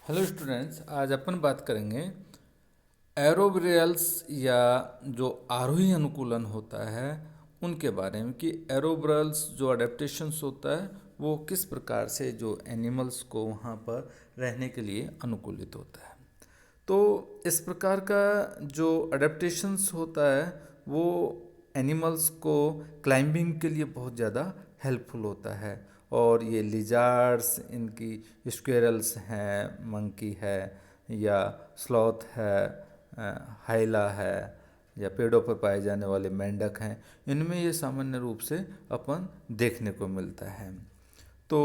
Hello students, आज अपन बात करेंगे एरोब्रियल्स या जो आरोही अनुकूलन होता है उनके बारे में कि एरोब्रियल्स जो अडेप्टेशंस होता है वो किस प्रकार से जो एनिमल्स को वहाँ पर रहने के लिए अनुकूलित होता है। तो इस प्रकार का जो अडेप्टेशंस होता है वो एनिमल्स को क्लाइंबिंग के लिए बहुत ज़्यादा हेल्पफुल होता है। और ये लिजार्ड्स, इनकी स्क्वेरल्स हैं, मंकी है या स्लॉथ है, हाइला है या पेड़ों पर पाए जाने वाले मेंढक हैं, इनमें ये सामान्य रूप से अपन देखने को मिलता है। तो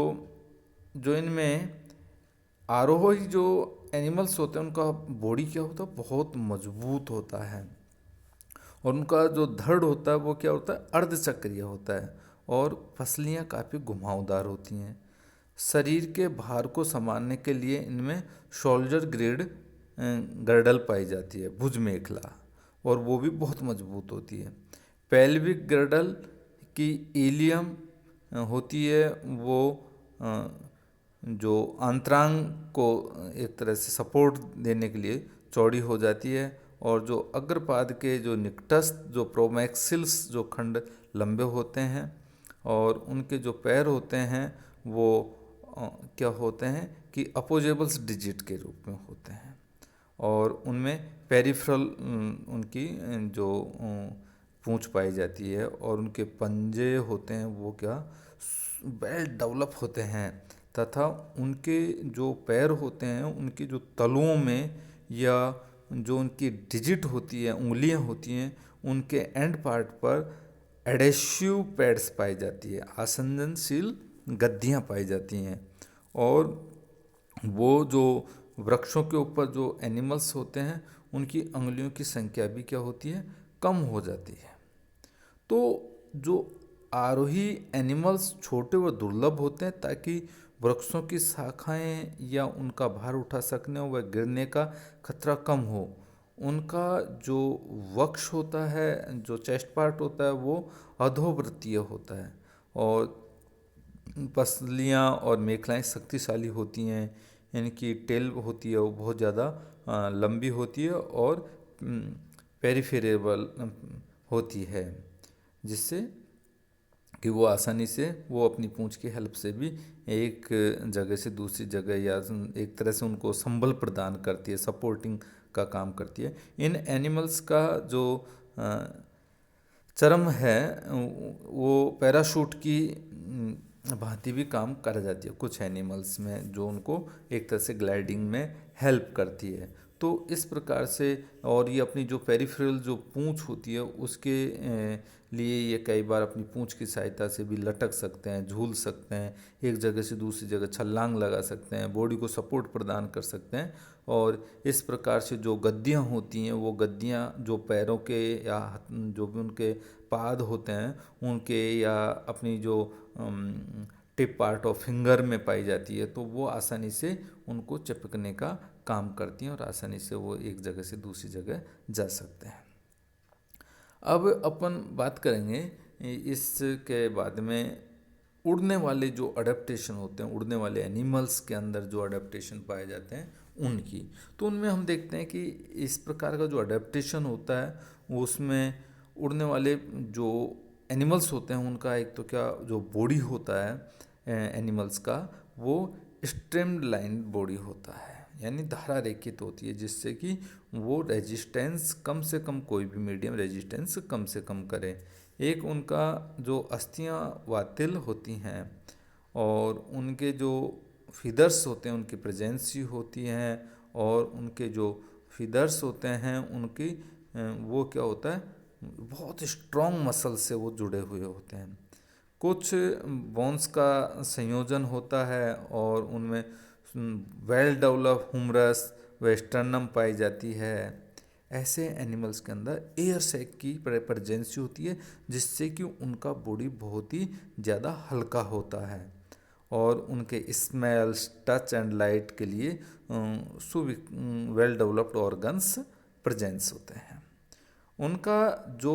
जो इनमें आरोही जो एनिमल्स होते हैं उनका बॉडी क्या होता है, बहुत मजबूत होता है। और उनका जो धड़ होता है वो क्या होता है, अर्धचक्रीय होता है। और फसलियाँ काफ़ी घुमावदार होती हैं। शरीर के भार को संभालने के लिए इनमें शोल्जर ग्रेड गर्डल पाई जाती है, भुज मेखला, और वो भी बहुत मजबूत होती है। पेल्विक गर्डल की इलियम होती है, वो जो अंतरांग को एक तरह से सपोर्ट देने के लिए चौड़ी हो जाती है। और जो अग्रपाद के जो निकटस्थ जो प्रोमैक्सिल्स जो खंड लंबे होते हैं, और उनके जो पैर होते हैं वो क्या होते हैं कि अपोजेबल्स डिजिट के रूप में होते हैं। और उनमें पेरिफेरल उनकी जो पूंछ पाई जाती है, और उनके पंजे होते हैं वो क्या वेल डेवलप होते हैं। तथा उनके जो पैर होते हैं उनकी जो तलुओं में या जो उनकी डिजिट होती है, उंगलियां होती हैं, उनके एंड पार्ट पर एडेसिव पैड्स पाई जाती है, आसंजनशील गद्दियाँ पाई जाती हैं। और वो जो वृक्षों के ऊपर जो एनिमल्स होते हैं उनकी अंगुलियों की संख्या भी क्या होती है, कम हो जाती है। तो जो आरोही एनिमल्स छोटे व दुर्लभ होते हैं ताकि वृक्षों की शाखाएं या उनका भार उठा सकने व गिरने का खतरा कम हो। उनका जो वक्ष होता है, जो चेस्ट पार्ट होता है, वो अधोवृत्तीय होता है। और पसलियाँ और मेखलाएं शक्तिशाली होती हैं। इनकी टेल होती है वो बहुत ज़्यादा लंबी होती है और पेरिफेरेबल होती है, जिससे कि वो आसानी से वो अपनी पूंछ की हेल्प से भी एक जगह से दूसरी जगह या एक तरह से उनको संबल प्रदान करती है, सपोर्टिंग का काम करती है। इन एनिमल्स का जो चरम है वो पैराशूट की भांति भी काम कर जाती है कुछ एनिमल्स में, जो उनको एक तरह से ग्लाइडिंग में हेल्प करती है। तो इस प्रकार से, और ये अपनी जो पेरिफेरल जो पूंछ होती है उसके लिए ये कई बार अपनी पूंछ की सहायता से भी लटक सकते हैं, झूल सकते हैं, एक जगह से दूसरी जगह छलांग लगा सकते हैं, बॉडी को सपोर्ट प्रदान कर सकते हैं। और इस प्रकार से जो गद्दियाँ होती हैं वो गद्दियाँ जो पैरों के या जो भी उनके पाद होते हैं उनके या अपनी जो टिप पार्ट ऑफ फिंगर में पाई जाती है, तो वो आसानी से उनको चिपकने का काम करती हैं और आसानी से वो एक जगह से दूसरी जगह जा सकते हैं। अब अपन बात करेंगे इसके बाद में उड़ने वाले जो अडेप्टेशन होते हैं, उड़ने वाले एनिमल्स के अंदर जो अडेप्टेशन पाए जाते हैं उनकी। तो उनमें हम देखते हैं कि इस प्रकार का जो अडेप्टेशन होता है वो उसमें उड़ने वाले जो एनिमल्स होते हैं उनका एक तो क्या जो बॉडी होता है एनिमल्स का, वो स्ट्रीम्ड लाइन बॉडी होता है, यानी धारा रेखित होती है, जिससे कि वो रेजिस्टेंस कम से कम, कोई भी मीडियम रेजिस्टेंस कम से कम करे। एक उनका जो अस्थियां वातिल होती हैं और उनके जो फीदर्स होते हैं उनकी प्रेजेंसी होती हैं, और उनके जो फीदर्स होते हैं उनकी वो क्या होता है, बहुत स्ट्रॉन्ग मसल से वो जुड़े हुए होते हैं। कुछ बोन्स का संयोजन होता है और उनमें वेल डेवलप हुमरस व स्टर्नम पाई जाती है। ऐसे एनिमल्स के अंदर एयर सैक की प्रेजेंसी होती है, जिससे कि उनका बॉडी बहुत ही ज़्यादा हल्का होता है। और उनके स्मेल्स, टच एंड लाइट के लिए वेल डेवलप्ड ऑर्गन्स प्रेजेंस होते हैं। उनका जो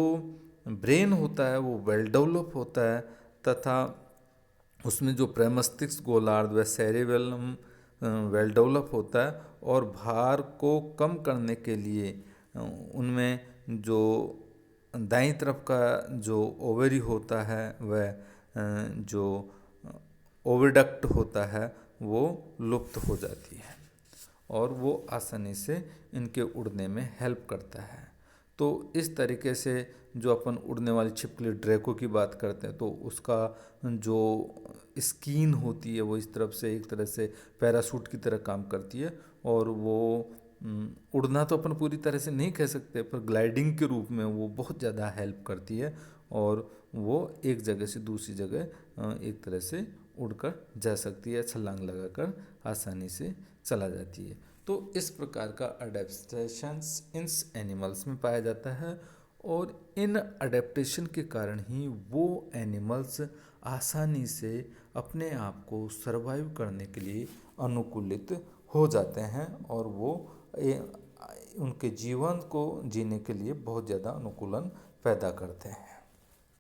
ब्रेन होता है वो वेल डेवलप होता है, तथा उसमें जो प्रमस्तिष्क गोलार्ध व सेरेबेलम वेल डेवलप होता है और भार को कम करने के लिए उनमें जो दाईं तरफ का जो ओवरी होता है वह जो ओविडक्ट होता है वो लुप्त हो जाती है और वो आसानी से इनके उड़ने में हेल्प करता है। तो इस तरीके से जो अपन उड़ने वाली छिपकली ड्रैको की बात करते हैं तो उसका जो स्किन होती है वो इस तरफ से एक तरह से पैराशूट की तरह काम करती है और वो उड़ना तो अपन पूरी तरह से नहीं कह सकते पर ग्लाइडिंग के रूप में वो बहुत ज़्यादा हेल्प करती है और वो एक जगह से दूसरी जगह एक तरह से उड़कर जा सकती है, छलांग लगाकर आसानी से चला जाती है। तो इस प्रकार का अडेप्टेशंस इन एनिमल्स में पाया जाता है और इन अडेप्टेशन के कारण ही वो एनिमल्स आसानी से अपने आप को सरवाइव करने के लिए अनुकूलित हो जाते हैं और वो उनके जीवन को जीने के लिए बहुत ज़्यादा अनुकूलन पैदा करते हैं।